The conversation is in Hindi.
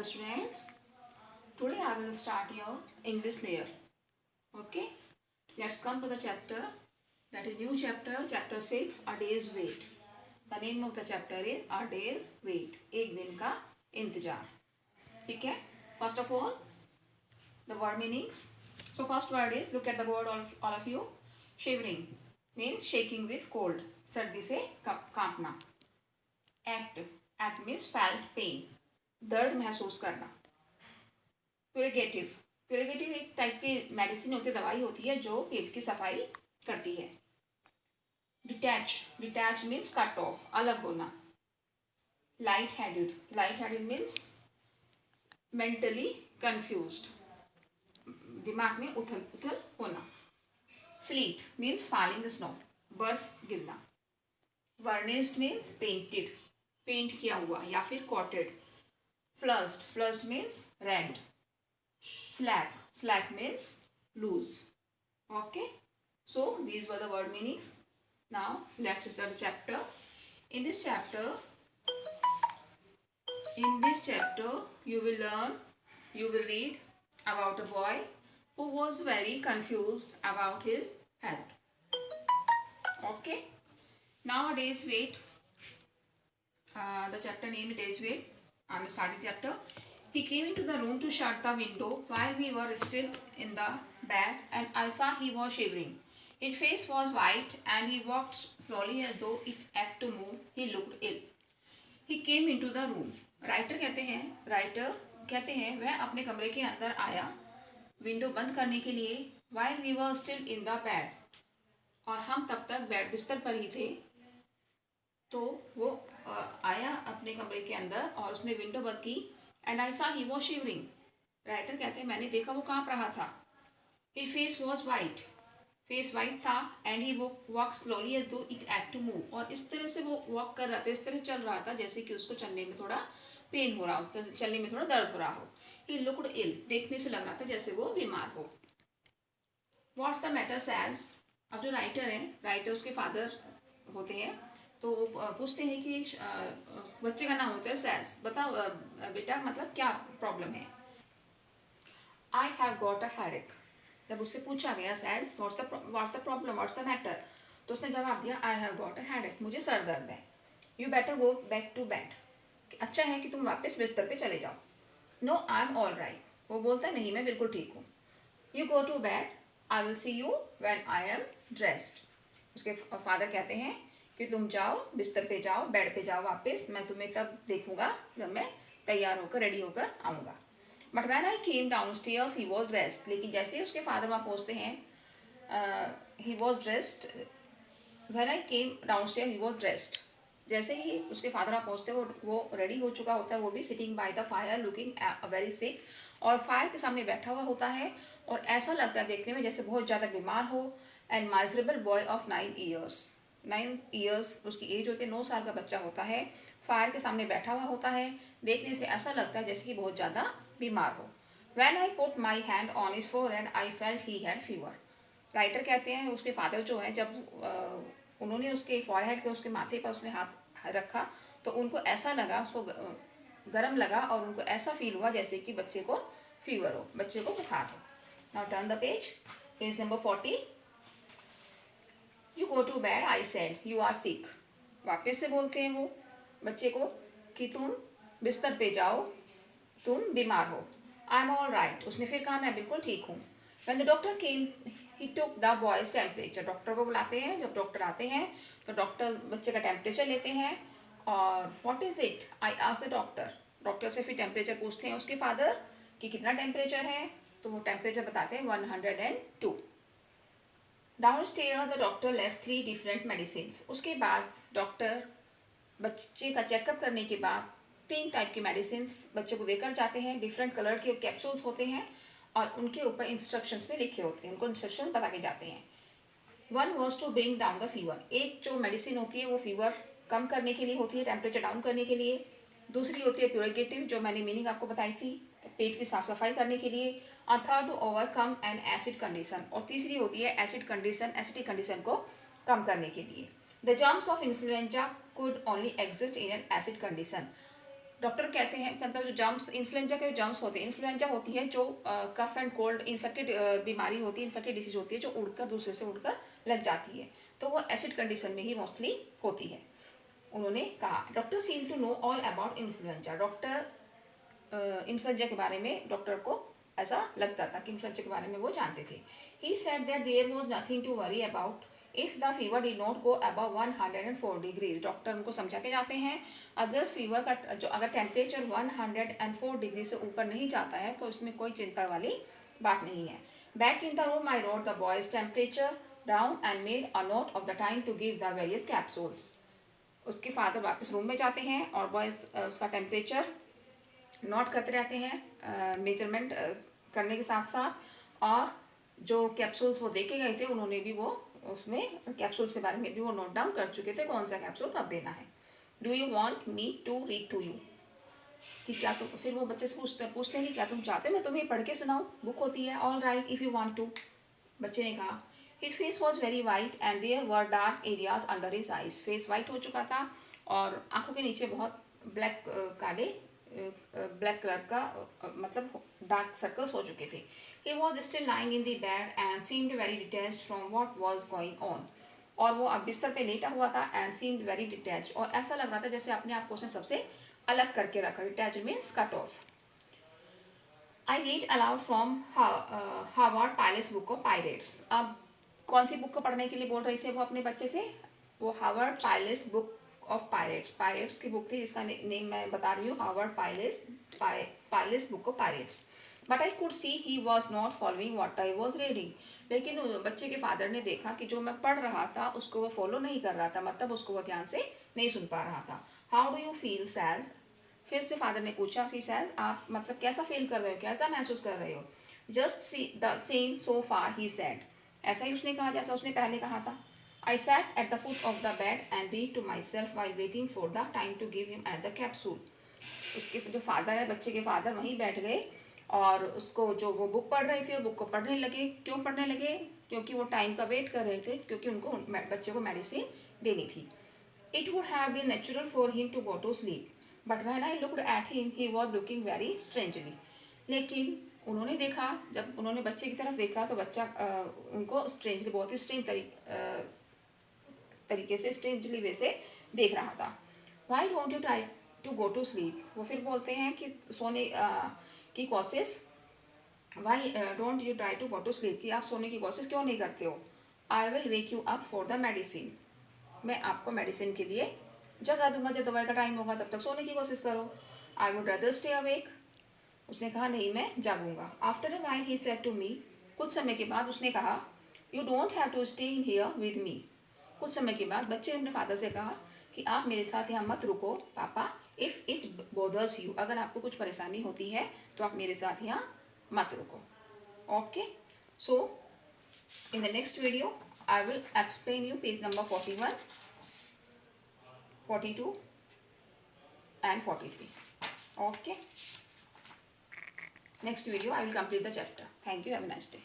Hello students, today I will start your English layer. Okay, let's come to the chapter, that is new chapter, chapter 6, A Day's Wait. The name of the chapter is A Day's Wait, एक दिन का इंतजार. ठीक है, first of all the word meanings. So first word is, look at the word all of you. Shivering means shaking with cold, सर्दी से कांपना. Act means felt pain, दर्द महसूस करना. प्यूरिगेटिव एक टाइप की मेडिसिन होती है, दवाई होती है जो पेट की सफाई करती है. डिटैच मीन्स कट ऑफ, अलग होना. Light headed means mentally confused, दिमाग में उथल होना. स्लीट मीन्स फॉलिंग स्नो, बर्फ गिरना. वर्निश्ड मीन्स पेंट किया हुआ या फिर coated. Flushed means red. Slack means loose. Okay, so these were the word meanings. Now let's start the chapter. In this chapter you will read about a boy who was very confused about his health. Okay, nowadays wait, the chapter name Day's Wait. I'm starting chapter. He came into the room to shut the window while we were still in the bed, and I saw he was shivering. His face was white and he walked slowly as though it had to move. He looked ill. He came into the room. Writer कहते हैं वह अपने कमरे के अंदर आया विंडो बंद करने के लिए. while we were still in the bed, और हम तब तक बिस्तर पर ही थे. तो वो आया अपने कमरे के अंदर और उसने विंडो बंद की. एंड आई सा ही वॉज शिवरिंग. राइटर कहते हैं मैंने देखा वो कांप रहा था. हिज फेस वॉज वाइट था. And he walk slowly as though it had to move, और इस तरह से वो वॉक कर रहा था, इस तरह चल रहा था जैसे कि उसको चलने में थोड़ा पेन हो रहा हो, चलने में थोड़ा दर्द हो रहा हो. ही लुक्ड इल, देखने से लग रहा था जैसे वो बीमार हो. व्हाट्स द मैटर सैज. अब जो राइटर उसके फादर होते हैं, तो पूछते हैं कि बच्चे का नाम होता है सैस. बताओ बेटा, मतलब क्या प्रॉब्लम है. I have got a headache. जब उससे पूछा गया says what's the problem, what's the matter, तो उसने जवाब दिया I have got a headache, मुझे सर दर्द है. You better go back to bed. अच्छा है कि तुम वापस बिस्तर पे चले जाओ. No I am all right. वो बोलता है नहीं, मैं बिल्कुल ठीक हूँ. You go to bed, I will see you when I am dressed. उसके फादर कहते हैं कि तुम जाओ, बिस्तर पे जाओ, बेड पे जाओ वापस, मैं तुम्हें तब देखूंगा जब मैं तैयार होकर रेडी होकर आऊँगा. But when I came down stairs he was dressed. लेकिन जैसे ही उसके फादर वहाँ पहुँचते हैं, he was dressed. When I came down stair he was dressed. जैसे ही उसके फादर वहाँ पहुँचते हैं वो रेडी हो चुका होता है. वो भी sitting by the fire looking very sick, और फायर के सामने बैठा हुआ होता है और ऐसा लगता है देखने में जैसे बहुत ज़्यादा बीमार हो. And miserable boy of 9 years उसकी एज होती है, 9 साल का बच्चा होता है, फायर के सामने बैठा हुआ होता है. देखने से ऐसा लगता है जैसे कि बहुत ज़्यादा बीमार हो. When I put my hand on his forehead I felt he had fever. Writer कहते हैं उसके फादर जो हैं, जब उन्होंने उसके फॉरहेड पे, उसके माथे पर उसने हाथ रखा तो उनको ऐसा लगा, उसको गर्म लगा और उनको ऐसा फील हुआ जैसे कि बच्चे को फीवर हो, बच्चे को बुखार हो. Now turn the page number 40. You go to bed I said you are sick. वापस से बोलते हैं वो बच्चे को कि तुम बिस्तर पे जाओ, तुम बीमार हो. आई एम ऑल राइट. उसने फिर कहा मैं बिल्कुल ठीक हूँ. When the doctor came he took the boy's temperature. Doctor को बुलाते हैं. जब डॉक्टर आते हैं तो डॉक्टर बच्चे का टेम्परेचर लेते हैं. और what is it, I asked the doctor. Doctor से फिर टेम्परेचर पूछते हैं उसके फादर कि कितना टेम्परेचर है, तो वो टेम्परेचर बताते हैं 102. Downstair the doctor left 3 different medicine. उसके बाद डॉक्टर बच्चे का चेकअप करने के बाद 3 टाइप की मेडिसिन बच्चे को देकर जाते हैं. डिफरेंट कलर के कैप्सूल्स होते हैं और उनके ऊपर इंस्ट्रक्शंस में लिखे होते हैं, उनको इंस्ट्रक्शन बता के जाते हैं. 1 was to bring down the fever. एक जो मेडिसिन होती है वो फीवर कम करने के लिए होती है, टेम्परेचर डाउन करने के लिए. दूसरी होती है प्यूरिगेटिव, जो मैंने मीनिंग आपको बताई थी, पेट की साफ सफाई करने के लिए. और third to overcome an acid condition, और तीसरी होती है एसिडिक कंडीशन को कम करने के लिए. The germs of influenza could only exist in an acid condition. Doctor कहते हैं मतलब जो जम्स इन्फ्लुएंजा के जो जम्स होते हैं, इन्फ्लुएंजा होती है जो कफ एंड कोल्ड इन्फेक्टेड बीमारी होती है, इन्फेक्टेड डिसीज होती है जो उड़कर दूसरे से उड़कर लग जाती है, तो वो एसिड कंडीशन में ही मोस्टली होती है। उन्होंने कहा doctor seem to know all about influenza, doctor influenza के बारे में डॉक्टर को ऐसा लगता था कि इन्फ्लुएंजा के बारे में वो जानते थे। He said that there was nothing to worry about if the fever did not go above 104 degrees. Doctor उनको समझा के जाते हैं अगर फीवर का जो अगर टेम्परेचर 104 डिग्री से ऊपर नहीं जाता है तो इसमें कोई चिंता वाली बात नहीं है। Back in the room I wrote the boy's temperature down and made a note of the time to give the various capsules. उसके फादर वापस रूम में जाते हैं और बॉयज उसका टेम्परेचर नोट करते रहते हैं मेजरमेंट करने के साथ साथ, और जो कैप्सूल्स वो दे के गए थे उन्होंने भी वो उसमें कैप्सूल्स के बारे में भी वो नोट डाउन कर चुके थे कौन सा कैप्सूल कब देना है। Do you want me to read to you, कि क्या तुम, फिर वो बच्चे से पूछते हैं कि क्या तुम चाहते हो मैं तुम्हें पढ़ के सुनाऊँ, बुक होती है। All right if you want to, बच्चे ने कहा। His face was very white and there were dark areas under his eyes, face white हो चुका था और आंखों के नीचे बहुत ब्लैक काले ब्लैक कलर का मतलब डार्क सर्कल्स हो चुके थे। He was still lying in the bed and seemed very detached from what was going on, और वो अब बिस्तर पे लेटा हुआ था एंड सीम्ड वेरी डिटैच्ड, और ऐसा लग रहा था जैसे अपने आप को उसने सबसे अलग करके रखा। Detached means cut off. I read aloud from Harvard pilots book of pirates. अब कौन सी बुक को पढ़ने के लिए बोल रही थी वो अपने बच्चे से, वो Harvard pilots book of pirates, pirates की बुक थी जिसका नेम मैं बता रही हूँ, Harvard pilots book of pirates. But I could see he was not following what I was reading, लेकिन बच्चे के फादर ने देखा कि जो मैं पढ़ रहा था उसको वो फॉलो नहीं कर रहा था, मतलब उसको वो ध्यान से नहीं सुन पा रहा था। हाउ डू यू फील सैज, फिर से फादर ने पूछा कि सैज आप मतलब कैसा फील कर रहे हो, कैसा महसूस कर रहे हो। Just see the same so far he said, ऐसा ही उसने कहा जैसा उसने पहले कहा था। I sat at the foot of the bed and read to myself while waiting for the time to give him at the capsule. उसके जो फादर है बच्चे के फादर वहीं बैठ गए और उसको जो वो बुक पढ़ रहे थे वो बुक को पढ़ने लगे। क्यों पढ़ने लगे, क्योंकि वो टाइम का वेट कर रहे थे, क्योंकि उनको बच्चे को मेडिसिन देनी थी। It would have been natural for him to go to sleep but when I looked at him he was looking very strangely. लेकिन उन्होंने देखा, जब उन्होंने बच्चे की तरफ देखा तो बच्चा उनको स्ट्रेंजली, बहुत ही स्ट्रेंज तरीके से, स्ट्रेंजली वे से देख रहा था। Why don't you try to go to sleep, वो फिर बोलते हैं कि सोने की कोशिश, why don't you try to go to sleep, कि आप सोने की कोशिश क्यों नहीं करते हो। I will wake you up for the medicine, मैं आपको मेडिसिन के लिए जगा दूंगा, जब दवाई का टाइम होगा तब तक सोने की कोशिश करो। I would rather stay awake, उसने कहा नहीं मैं जागूंगा। After a while he said to me, कुछ समय के बाद उसने कहा you don't have to stay in here with me. कुछ समय के बाद बच्चे ने अपने फादर से कहा कि आप मेरे साथ यहाँ मत रुको पापा, इफ़ इट बोदर्स यू, अगर आपको कुछ परेशानी होती है तो आप मेरे साथ यहाँ मत रुको। Okay, so in the next video I will explain you page number 41, 42 and 43. Okay. Next video I will complete the chapter. Thank you. Have a nice day.